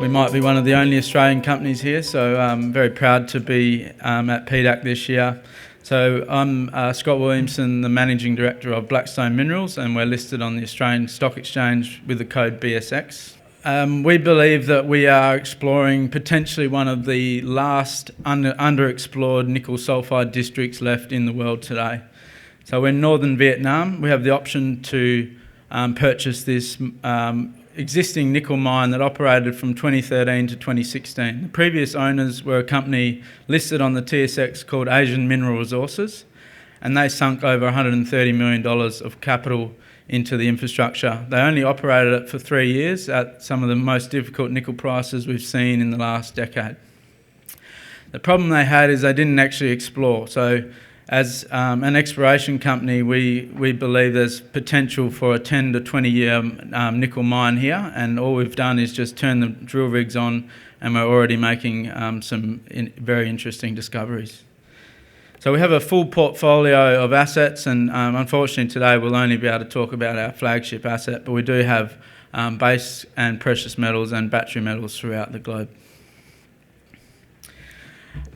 We might be one of the only Australian companies here, so I'm very proud to be at PDAC this year. So I'm Scott Williamson, the Managing Director of Blackstone Minerals, and we're listed on the Australian Stock Exchange with the code BSX. We believe that we are exploring potentially one of the last underexplored nickel sulfide districts left in the world today. So we're in northern Vietnam. We have the option to purchase this existing nickel mine that operated from 2013 to 2016. The previous owners were a company listed on the TSX called Asian Mineral Resources, and they sunk over $130 million of capital into the infrastructure. They only operated it for 3 years at some of the most difficult nickel prices we've seen in the last decade. The problem they had is they didn't actually explore. So as an exploration company, we believe there's potential for a 10 to 20 year nickel mine here, and all we've done is just turn the drill rigs on, and we're already making some very interesting discoveries. So we have a full portfolio of assets, and unfortunately today we'll only be able to talk about our flagship asset, but we do have base and precious metals and battery metals throughout the globe.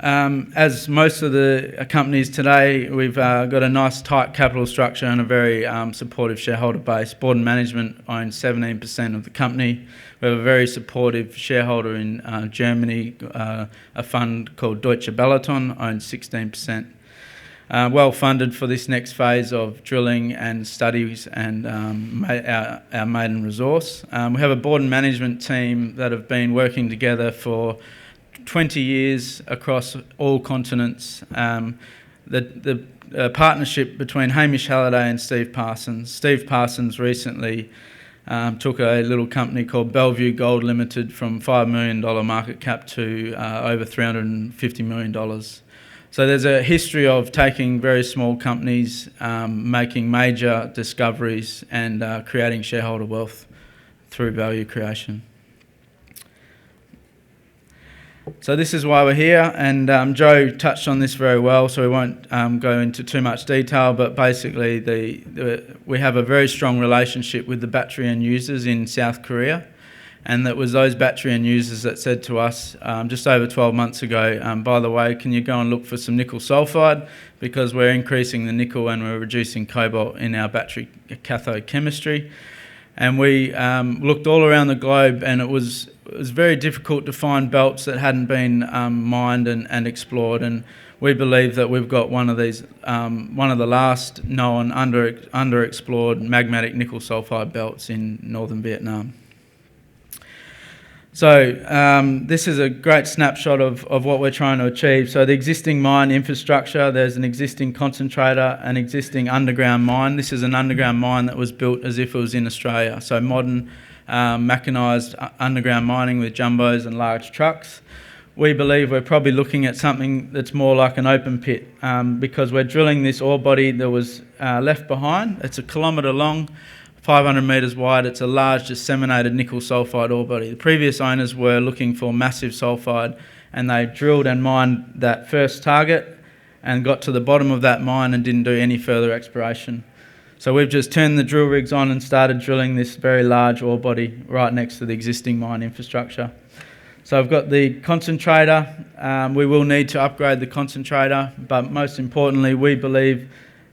As most of the companies today, we've got a nice tight capital structure and a very supportive shareholder base. Board and management own 17% of the company. We have a very supportive shareholder in Germany, a fund called Deutsche Balaton, owns 16%. Well funded for this next phase of drilling and studies and our maiden resource. We have a board and management team that have been working together for 20 years across all continents. The partnership between Hamish Halliday and Steve Parsons. Steve Parsons recently took a little company called Bellevue Gold Limited from $5 million market cap to over $350 million. So there's a history of taking very small companies, making major discoveries and creating shareholder wealth through value creation. So this is why we're here, and Joe touched on this very well, so we won't go into too much detail, but basically we have a very strong relationship with the battery end users in South Korea, and that was those battery end users that said to us just over 12 months ago, by the way, can you go and look for some nickel sulfide, because we're increasing the nickel and we're reducing cobalt in our battery cathode chemistry. And we looked all around the globe, and it was very difficult to find belts that hadn't been mined and explored. And we believe that we've got one of these, one of the last known underexplored magmatic nickel sulfide belts in northern Vietnam. So this is a great snapshot of what we're trying to achieve. So the existing mine infrastructure, there's an existing concentrator, an existing underground mine. This is an underground mine that was built as if it was in Australia. So modern mechanised underground mining with jumbos and large trucks. We believe we're probably looking at something that's more like an open pit because we're drilling this ore body that was left behind. It's 1 kilometre long, 500 metres wide. It's a large disseminated nickel sulfide ore body. The previous owners were looking for massive sulfide, and they drilled and mined that first target and got to the bottom of that mine and didn't do any further exploration. So we've just turned the drill rigs on and started drilling this very large ore body right next to the existing mine infrastructure. So I've got the concentrator. We will need to upgrade the concentrator, but most importantly, we believe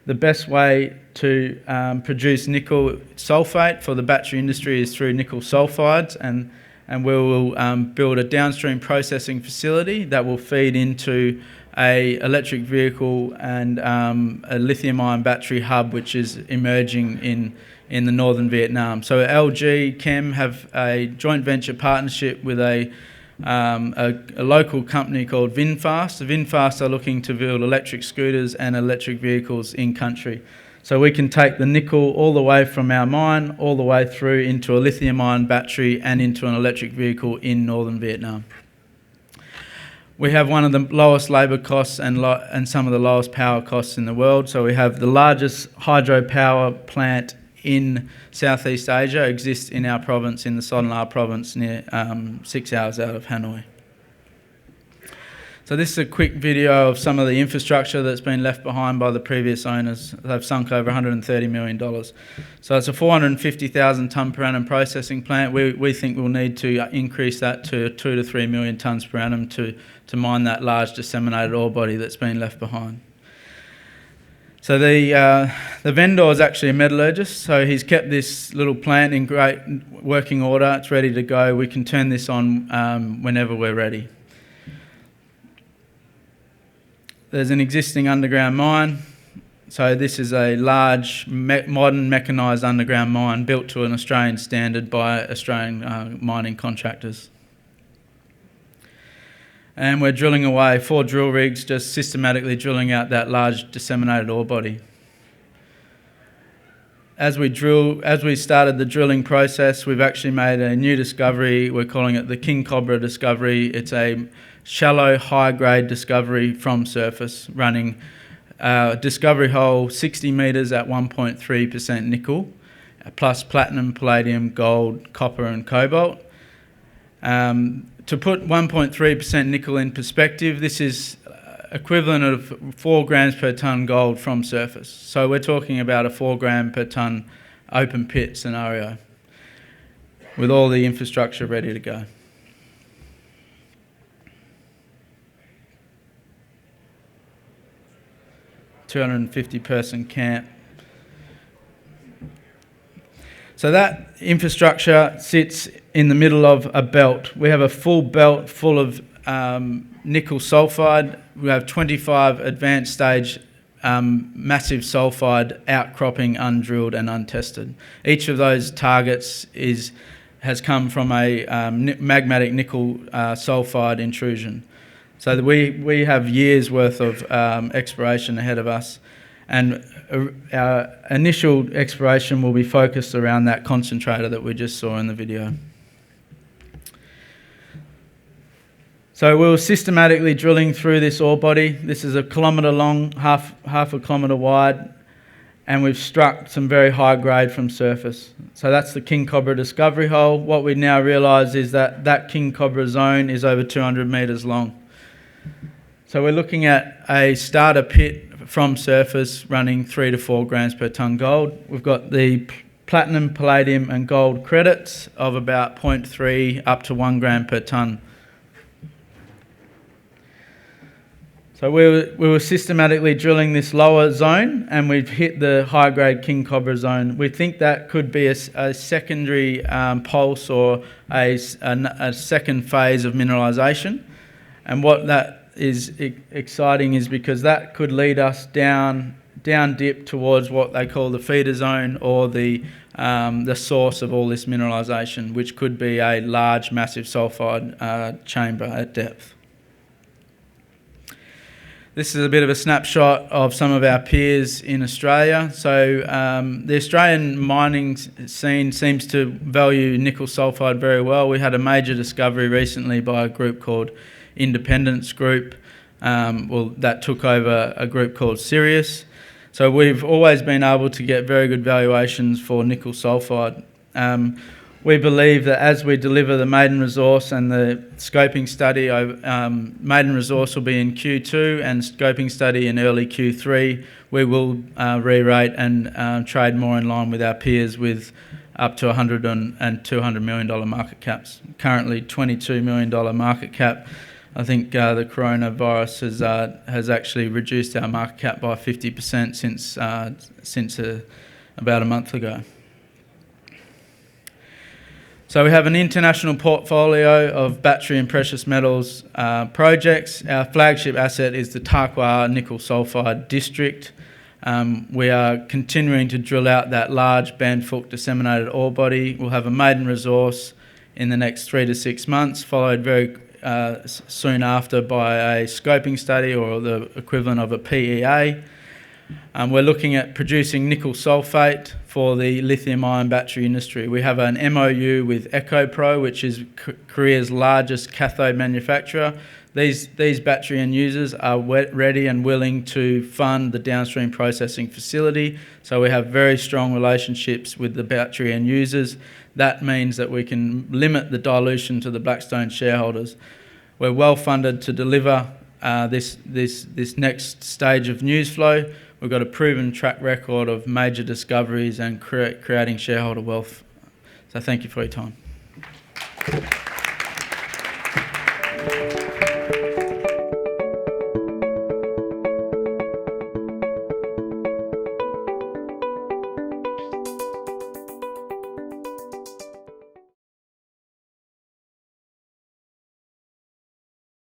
the best way to produce nickel sulfate for the battery industry is through nickel sulfides, and we will build a downstream processing facility that will feed into a electric vehicle and a lithium-ion battery hub, which is emerging in the northern Vietnam. So LG Chem have a joint venture partnership with a local company called VinFast. VinFast are looking to build electric scooters and electric vehicles in country. So we can take the nickel all the way from our mine, all the way through into a lithium-ion battery and into an electric vehicle in northern Vietnam. We have one of the lowest labour costs and some of the lowest power costs in the world. So we have the largest hydropower plant in Southeast Asia, exists in our province, in the Son La province, near 6 hours out of Hanoi. So this is a quick video of some of the infrastructure that's been left behind by the previous owners. They've sunk over $130 million. So it's a 450,000 tonne per annum processing plant. We think we'll need to increase that to 2 to 3 million tonnes per annum to mine that large disseminated ore body that's been left behind. So the vendor is actually a metallurgist, so he's kept this little plant in great working order. It's ready to go. We can turn this on whenever we're ready. There's an existing underground mine. So this is a large, modern mechanised underground mine built to an Australian standard by Australian mining contractors. And we're drilling away 4 drill rigs, just systematically drilling out that large disseminated ore body. As we started the drilling process, we've actually made a new discovery. We're calling it the King Cobra discovery. It's a shallow, high-grade discovery from surface, running discovery hole 60 metres at 1.3% nickel, plus platinum, palladium, gold, copper and cobalt. To put 1.3% nickel in perspective, this is equivalent of 4 grams per tonne gold from surface. So we're talking about a 4 gram per tonne open pit scenario with all the infrastructure ready to go. $250-person camp. So that infrastructure sits in the middle of a belt. We have a full belt full of nickel sulfide. We have 25 advanced stage massive sulfide outcropping, undrilled and untested. Each of those targets has come from a magmatic nickel sulfide intrusion. So we have years worth of exploration ahead of us, and our initial exploration will be focused around that concentrator that we just saw in the video. So we were systematically drilling through this ore body. This is 1 kilometre long, half a kilometre wide, and we've struck some very high grade from surface. So that's the King Cobra discovery hole. What we now realise is that King Cobra zone is over 200 metres long. So we're looking at a starter pit from surface running 3 to 4 grams per tonne gold. We've got the platinum, palladium and gold credits of about 0.3 up to 1 gram per tonne. So we were systematically drilling this lower zone, and we've hit the high-grade King Cobra zone. We think that could be a secondary pulse or a second phase of mineralisation. And what that is exciting is because that could lead us down dip towards what they call the feeder zone, or the source of all this mineralisation, which could be a large, massive sulfide chamber at depth. This is a bit of a snapshot of some of our peers in Australia. So the Australian mining scene seems to value nickel sulfide very well. We had a major discovery recently by a group called Independence Group, that took over a group called Sirius. So we've always been able to get very good valuations for nickel sulfide. We believe that as we deliver the maiden resource and the scoping study, maiden resource will be in Q2 and scoping study in early Q3, we will re-rate and trade more in line with our peers with up to $100 and $200 million market caps. Currently $22 million market cap. I think the coronavirus has actually reduced our market cap by 50% since about a month ago. So we have an international portfolio of battery and precious metals projects. Our flagship asset is the Tarkwa Nickel Sulfide District. We are continuing to drill out that large Bandfook disseminated ore body. We'll have a maiden resource in the next 3 to 6 months, followed very soon after by a scoping study, or the equivalent of a PEA. We're looking at producing nickel sulfate for the lithium-ion battery industry. We have an MOU with EcoPro, which is Korea's largest cathode manufacturer. These battery end users are ready and willing to fund the downstream processing facility. So we have very strong relationships with the battery end users. That means that we can limit the dilution to the Blackstone shareholders. We're well funded to deliver this next stage of news flow. We've got a proven track record of major discoveries and creating shareholder wealth. So thank you for your time.